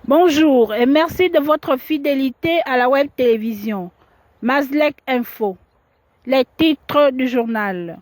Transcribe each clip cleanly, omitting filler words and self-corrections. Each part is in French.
Bonjour et merci de votre fidélité à la web télévision. Mazlek Info. Les titres du journal.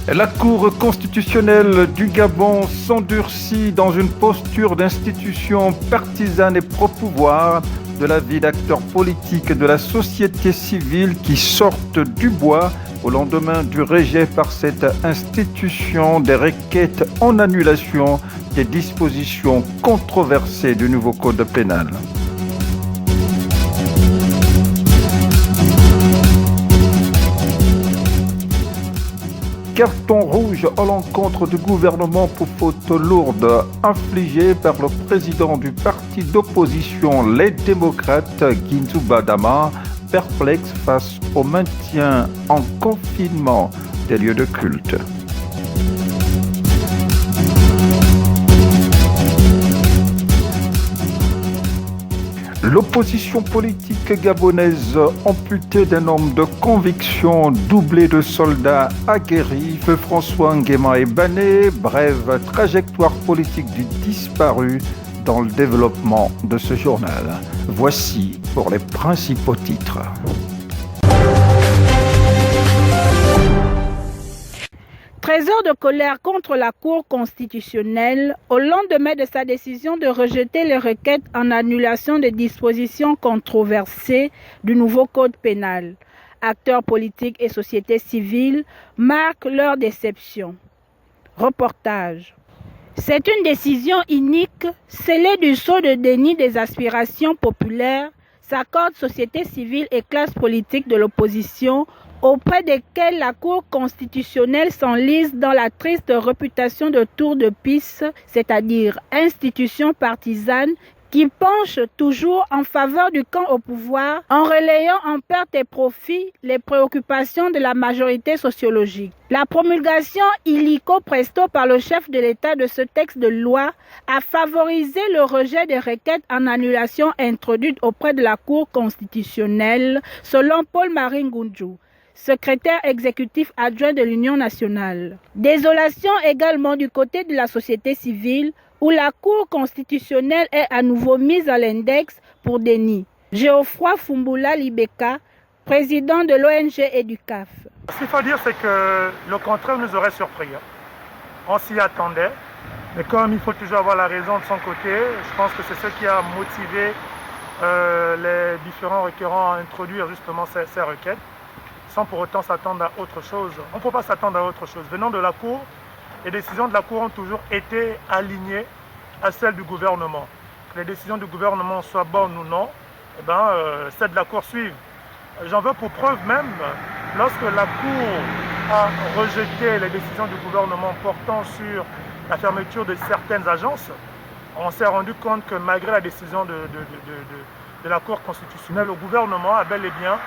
La Cour constitutionnelle du Gabon s'endurcit dans une posture d'institution partisane et pro-pouvoir de la vie d'acteurs politiques de la société civile qui sortent du bois au lendemain du rejet par cette institution des requêtes en annulation des dispositions controversées du nouveau code pénal. Carton rouge à l'encontre du gouvernement pour faute lourde infligée par le président du parti d'opposition Les Démocrates, Ginzouba Dama, perplexe face au maintien en confinement des lieux de culte. L'opposition politique gabonaise amputée d'un homme de conviction doublé de soldats aguerris, Feu François Nguema et Bané, brève trajectoire politique du disparu dans le développement de ce journal. Voici pour les principaux titres. Trésor de colère contre la Cour constitutionnelle au lendemain de sa décision de rejeter les requêtes en annulation des dispositions controversées du nouveau code pénal. Acteurs politiques et sociétés civiles marquent leur déception. Reportage. C'est une décision inique, scellée du sceau de déni des aspirations populaires, s'accordent société civile et classe politique de l'opposition auprès desquels la Cour constitutionnelle s'enlise dans la triste réputation de tour de piste, c'est-à-dire institution partisane qui penche toujours en faveur du camp au pouvoir en relayant en perte et profit les préoccupations de la majorité sociologique. La promulgation illico presto par le chef de l'État de ce texte de loi a favorisé le rejet des requêtes en annulation introduites auprès de la Cour constitutionnelle, selon Paul-Marie Ngunju, secrétaire exécutif adjoint de l'Union nationale. Désolation également du côté de la société civile où la Cour constitutionnelle est à nouveau mise à l'index pour déni. Geoffroy Fumbula Libeka, président de l'ONG EduCAF. Ce qu'il faut dire, c'est que le contraire nous aurait surpris. On s'y attendait, mais comme il faut toujours avoir la raison de son côté, je pense que c'est ce qui a motivé les différents requérants à introduire justement ces requêtes, sans pour autant s'attendre à autre chose. On ne peut pas s'attendre à autre chose. Venant de la Cour, les décisions de la Cour ont toujours été alignées à celles du gouvernement. Que les décisions du gouvernement soient bonnes ou non, celles de la Cour suivent. J'en veux pour preuve même, lorsque la Cour a rejeté les décisions du gouvernement portant sur la fermeture de certaines agences, on s'est rendu compte que malgré la décision de la Cour constitutionnelle, le gouvernement a bel et bien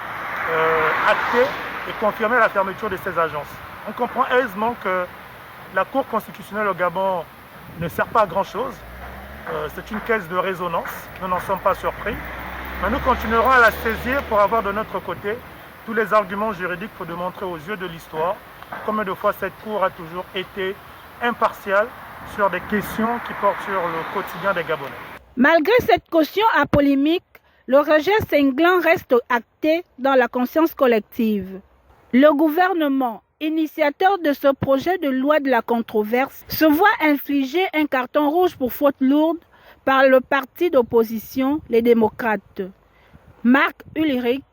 acté et confirmé la fermeture de ces agences. On comprend aisément que la Cour constitutionnelle au Gabon ne sert pas à grand chose. C'est une caisse de résonance, nous n'en sommes pas surpris. Mais nous continuerons à la saisir pour avoir de notre côté tous les arguments juridiques pour démontrer aux yeux de l'histoire combien de fois cette Cour a toujours été impartiale sur des questions qui portent sur le quotidien des Gabonais. Malgré cette caution apolémique, le rejet cinglant reste acté dans la conscience collective. Le gouvernement, initiateur de ce projet de loi de la controverse, se voit infliger un carton rouge pour faute lourde par le parti d'opposition, les démocrates. Marc Ulrich,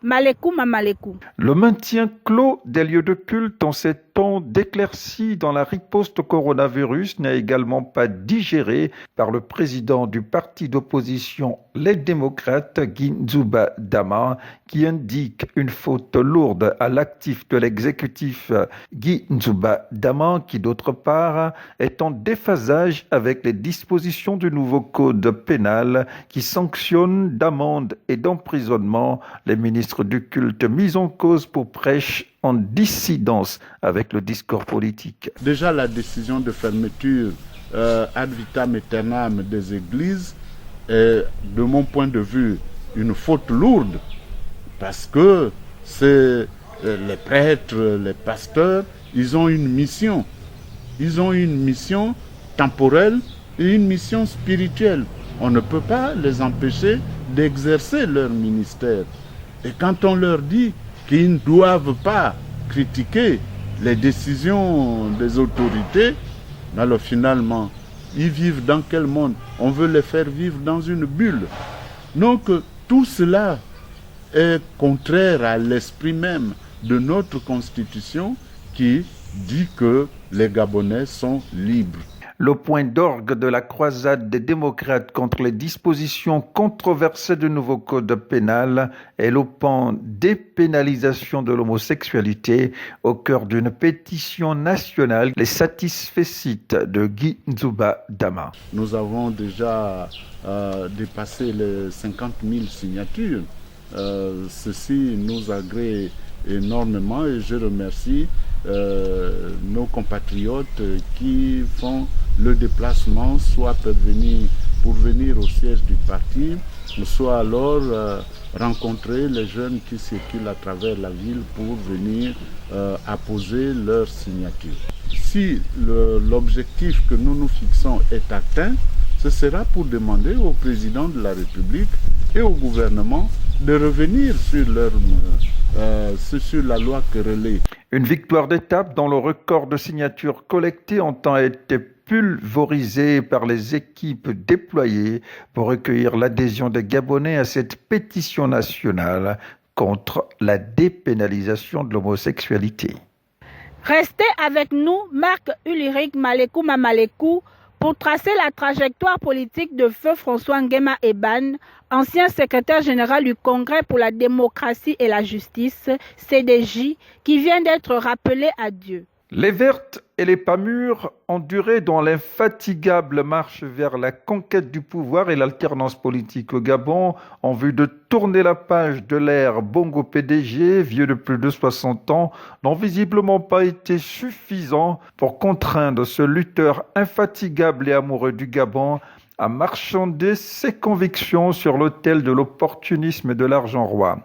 Malekou Mamalekou. Le maintien clos des lieux de culte en ces temps d'éclaircie dans la riposte au coronavirus n'est également pas digéré par le président du parti d'opposition Les Démocrates, Ginzouba Dama, qui indique une faute lourde à l'actif de l'exécutif Ginzouba Dama, qui d'autre part est en déphasage avec les dispositions du nouveau code pénal qui sanctionne d'amende et d'emprisonnement les ministres du culte mis en cause pour prêche en dissidence avec le discours politique. Déjà, la décision de fermeture ad vitam aeternam des églises est, de mon point de vue, une faute lourde parce que c'est les prêtres, les pasteurs, ils ont une mission. Ils ont une mission temporelle et une mission spirituelle. On ne peut pas les empêcher d'exercer leur ministère. Et quand on leur dit qu'ils ne doivent pas critiquer les décisions des autorités, alors finalement, ils vivent dans quel monde? On veut les faire vivre dans une bulle. Donc tout cela est contraire à l'esprit même de notre constitution qui dit que les Gabonais sont libres. Le point d'orgue de la croisade des démocrates contre les dispositions controversées du nouveau code pénal est le pan dépénalisation de l'homosexualité au cœur d'une pétition nationale, les satisfécites de Guy Nzuba Dama. Nous avons déjà dépassé les 50 000 signatures. Ceci nous agrée énormément et je remercie nos compatriotes qui font le déplacement, soit pour venir au siège du parti, soit alors rencontrer les jeunes qui circulent à travers la ville pour venir apposer leur signature. Si l'objectif que nous nous fixons est atteint, ce sera pour demander au président de la République et au gouvernement de revenir sur la loi querellée. Une victoire d'étape dont le record de signatures collectées ont été pulvérisé par les équipes déployées pour recueillir l'adhésion des Gabonais à cette pétition nationale contre la dépénalisation de l'homosexualité. Restez avec nous, Marc Ulrich Malekou Mamalekou, pour tracer la trajectoire politique de feu François Nguema Ebane, ancien secrétaire général du Congrès pour la démocratie et la justice, CDJ, qui vient d'être rappelé à Dieu. Les Vertes et les pas mûrs ont duré dans l'infatigable marche vers la conquête du pouvoir et l'alternance politique au Gabon en vue de tourner la page de l'ère Bongo PDG, vieux de plus de 60 ans, n'ont visiblement pas été suffisants pour contraindre ce lutteur infatigable et amoureux du Gabon à marchander ses convictions sur l'autel de l'opportunisme et de l'argent roi.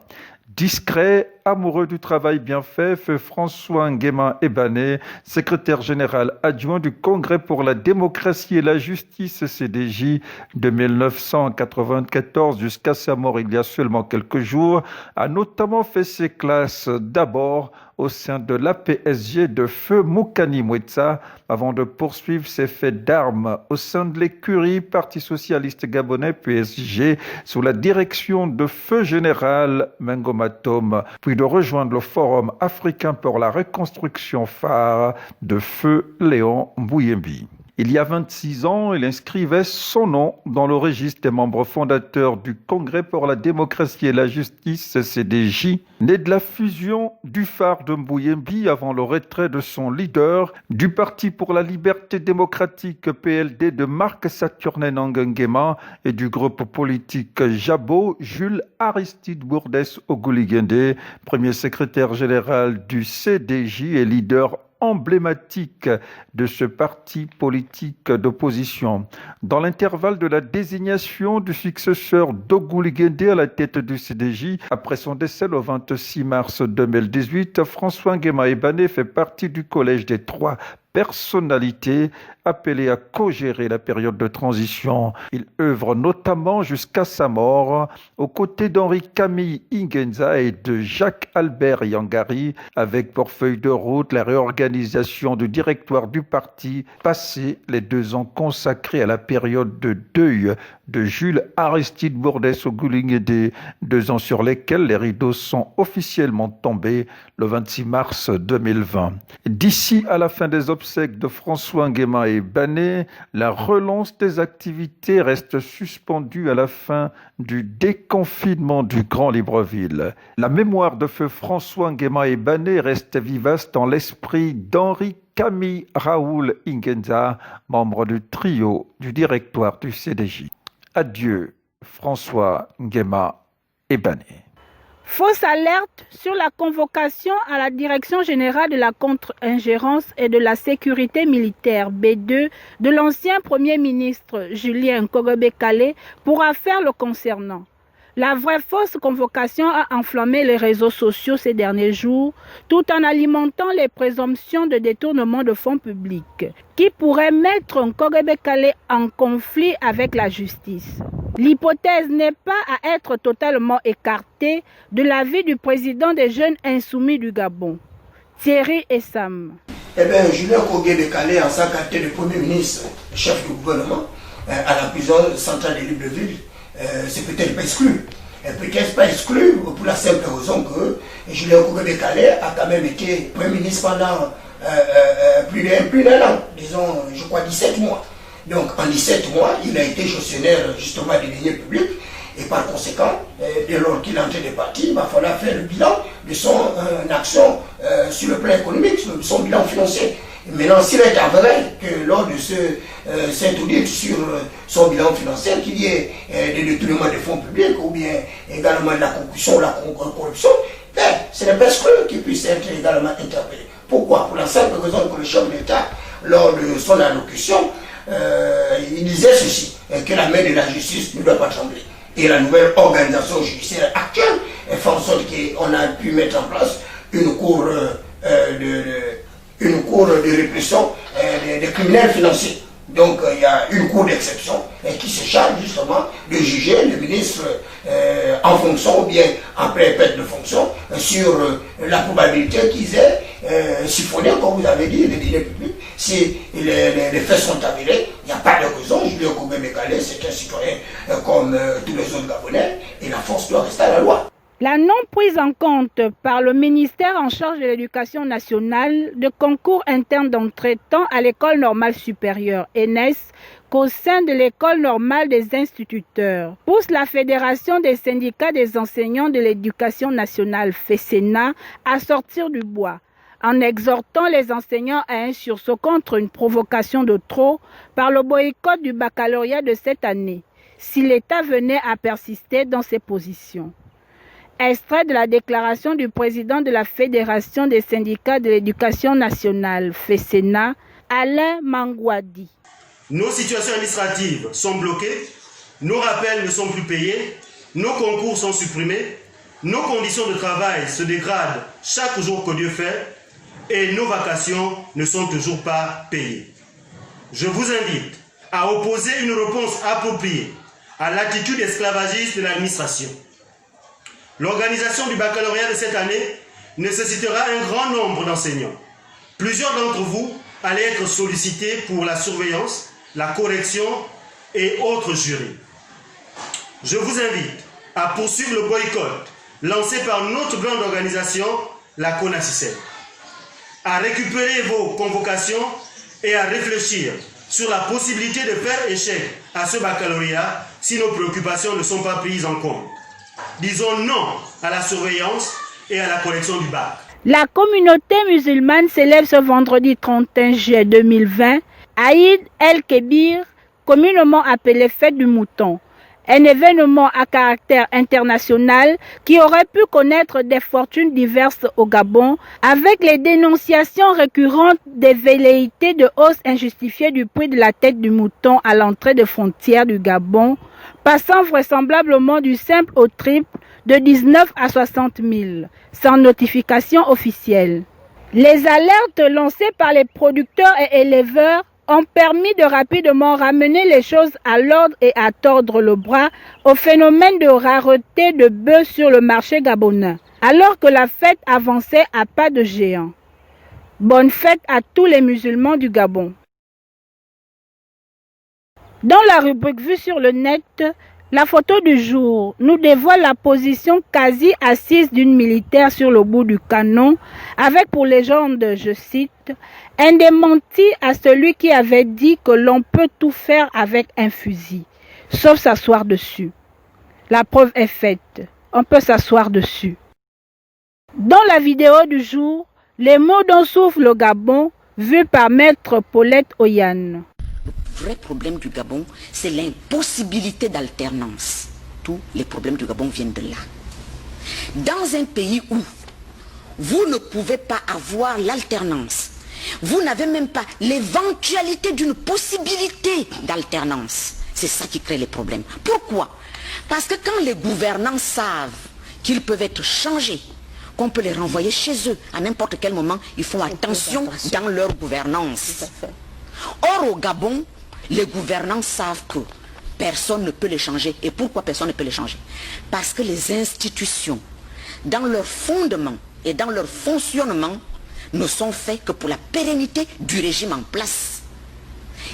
Discret, amoureux du travail bien fait, feu François Nguema Ebane, secrétaire général adjoint du Congrès pour la démocratie et la justice CDJ de 1994 jusqu'à sa mort il y a seulement quelques jours, a notamment fait ses classes d'abord au sein de l'APSG de feu Moukani Mouetsa avant de poursuivre ses faits d'armes au sein de l'écurie Parti socialiste gabonais PSG sous la direction de feu général Mengo Matom, puis de rejoindre le Forum africain pour la reconstruction phare de feu Léon Mbouyembi. Il y a 26 ans, il inscrivait son nom dans le registre des membres fondateurs du Congrès pour la démocratie et la justice, CDJ, né de la fusion du phare de Mbouyembi avant le retrait de son leader, du Parti pour la liberté démocratique PLD de Marc Saturnin Nguema et du groupe politique Jabo, Jules Aristide Bourdès Oguligende, premier secrétaire général du CDJ et leader emblématique de ce parti politique d'opposition. Dans l'intervalle de la désignation du successeur d'Oguligende à la tête du CDJ, après son décès le 26 mars 2018, François Nguema Ebane fait partie du collège des 3 personnalités appelées à co-gérer la période de transition. Il œuvre notamment jusqu'à sa mort aux côtés d'Henri Camille Ingenza et de Jacques-Albert Yangari, avec pour feuille de route la réorganisation du directoire du parti, passé les 2 ans consacrés à la période de deuil de Jules Aristide Bourdès Oguligende, 2 ans sur lesquels les rideaux sont officiellement tombés le 26 mars 2020. D'ici à la fin des obsèques de François Nguema Ebane, la relance des activités reste suspendue à la fin du déconfinement du Grand Libreville. La mémoire de feu François Nguema Ebane reste vivace dans l'esprit d'Henri Camille Raoul Ingenza, membre du trio du directoire du CDJ. Adieu, François Nguema Ebane. Fausse alerte sur la convocation à la Direction générale de la contre-ingérence et de la sécurité militaire B2 de l'ancien Premier ministre Julien Kogobé Kalé pour affaires le concernant. La vraie fausse convocation a enflammé les réseaux sociaux ces derniers jours, tout en alimentant les présomptions de détournement de fonds publics, qui pourraient mettre Nkogbe Kale en conflit avec la justice. L'hypothèse n'est pas à être totalement écartée de l'avis du président des Jeunes Insoumis du Gabon, Thierry Essam. Eh bien, Julien Nkogbe Kale, en sa qualité de Premier ministre, chef du gouvernement, à la prison centrale de Libreville, c'est peut-être pas exclu. Peut-être pas exclu pour la simple raison que Julien Nkogbe Kale a quand même été Premier ministre pendant plus d'un an, disons, je crois 17 mois. Donc en 17 mois, il a été gestionnaire justement des deniers publics et par conséquent, dès lors qu'il est en train de partir, il va falloir faire le bilan de son action sur le plan économique, son bilan financier. Maintenant, s'il est avéré que lors de cet audit sur son bilan financier, qu'il y ait des détournements de fonds publics ou bien également de la concussion ou la corruption, ben, ce n'est pas exclu qu'il puisse être également interpellé. Pourquoi? Pour la simple raison que le chef de l'État, lors de son allocution, il disait ceci, que la main de la justice ne doit pas trembler. Et la nouvelle organisation judiciaire actuelle fait en sorte qu'on a pu mettre en place une cour de répression des criminels financiers. Donc il y a une cour d'exception qui se charge justement de juger le ministre en fonction ou bien en perte de fonction sur la probabilité qu'ils aient siphonné, comme vous avez dit, les deniers publics. Si les faits sont avérés, il n'y a pas de raison. Julien Nkogbe Kale, c'est un citoyen comme tous les autres Gabonais et la force doit rester à la loi. La non prise en compte par le ministère en charge de l'éducation nationale de concours internes d'entrée tant à l'école normale supérieure ENES qu'au sein de l'école normale des instituteurs pousse la Fédération des syndicats des enseignants de l'éducation nationale FESENA à sortir du bois, en exhortant les enseignants à un sursaut contre une provocation de trop par le boycott du baccalauréat de cette année, si l'État venait à persister dans ses positions. Extrait de la déclaration du président de la Fédération des syndicats de l'éducation nationale, FESENA, Alain Mangouadi. Nos situations administratives sont bloquées, nos rappels ne sont plus payés, nos concours sont supprimés, nos conditions de travail se dégradent chaque jour que Dieu fait et nos vacations ne sont toujours pas payées. Je vous invite à opposer une réponse appropriée à l'attitude esclavagiste de l'administration. L'organisation du baccalauréat de cette année nécessitera un grand nombre d'enseignants. Plusieurs d'entre vous allaient être sollicités pour la surveillance, la correction et autres jurys. Je vous invite à poursuivre le boycott lancé par notre grande organisation, la CONACICEL, à récupérer vos convocations et à réfléchir sur la possibilité de faire échec à ce baccalauréat si nos préoccupations ne sont pas prises en compte. Disons non à la surveillance et à la correction du bac. La communauté musulmane célèbre ce vendredi 31 juillet 2020 Aïd el-Kébir, communément appelé Fête du Mouton, un événement à caractère international qui aurait pu connaître des fortunes diverses au Gabon, avec les dénonciations récurrentes des velléités de hausse injustifiée du prix de la tête du mouton à l'entrée des frontières du Gabon, passant vraisemblablement du simple au triple de 19 à 60 000, sans notification officielle. Les alertes lancées par les producteurs et éleveurs ont permis de rapidement ramener les choses à l'ordre et à tordre le bras au phénomène de rareté de bœufs sur le marché gabonais, alors que la fête avançait à pas de géant. Bonne fête à tous les musulmans du Gabon. Dans la rubrique Vue sur le net, la photo du jour nous dévoile la position quasi assise d'une militaire sur le bout du canon, avec pour légende, je cite, un démenti à celui qui avait dit que l'on peut tout faire avec un fusil, sauf s'asseoir dessus. La preuve est faite, on peut s'asseoir dessus. Dans la vidéo du jour, les mots dont souffre le Gabon, vus par Maître Paulette Oyane. Le vrai problème du Gabon, c'est l'impossibilité d'alternance. Tous les problèmes du Gabon viennent de là. Dans un pays où vous ne pouvez pas avoir l'alternance, vous n'avez même pas l'éventualité d'une possibilité d'alternance. C'est ça qui crée les problèmes. Pourquoi? Parce que quand les gouvernants savent qu'ils peuvent être changés, qu'on peut les renvoyer chez eux à n'importe quel moment, ils font attention dans leur gouvernance. Or, au Gabon, les gouvernants savent que personne ne peut les changer. Et pourquoi personne ne peut les changer? Parce que les institutions, dans leur fondement et dans leur fonctionnement, ne sont faits que pour la pérennité du régime en place.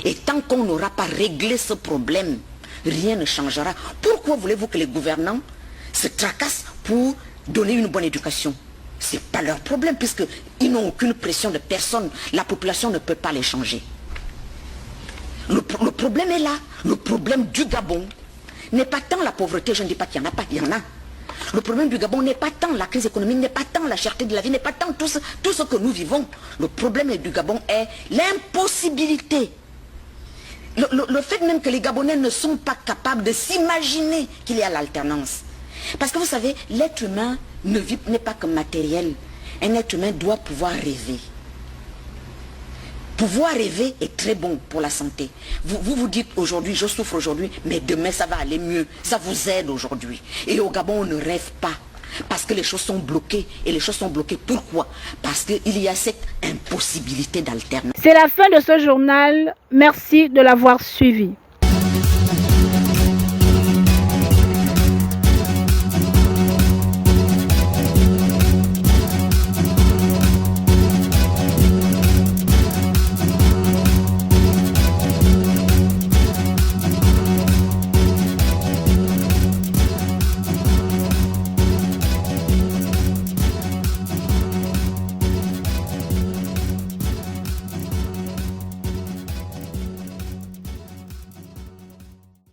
Et tant qu'on n'aura pas réglé ce problème, rien ne changera. Pourquoi voulez-vous que les gouvernants se tracassent pour donner une bonne éducation? Ce n'est pas leur problème, puisqu'ils n'ont aucune pression de personne. La population ne peut pas les changer. Le problème est là. Le problème du Gabon n'est pas tant la pauvreté, je ne dis pas qu'il n'y en a pas, il y en a. Le problème du Gabon n'est pas tant la crise économique, n'est pas tant la cherté de la vie, n'est pas tant tout ce que nous vivons. Le problème du Gabon est l'impossibilité. Le fait même que les Gabonais ne sont pas capables de s'imaginer qu'il y a l'alternance. Parce que vous savez, l'être humain n'est pas que matériel. Un être humain doit pouvoir rêver. Pouvoir rêver est très bon pour la santé. Vous dites aujourd'hui, je souffre aujourd'hui, mais demain ça va aller mieux. Ça vous aide aujourd'hui. Et au Gabon, on ne rêve pas. Parce que les choses sont bloquées. Et les choses sont bloquées, pourquoi? Parce qu'il y a cette impossibilité d'alternance. C'est la fin de ce journal. Merci de l'avoir suivi.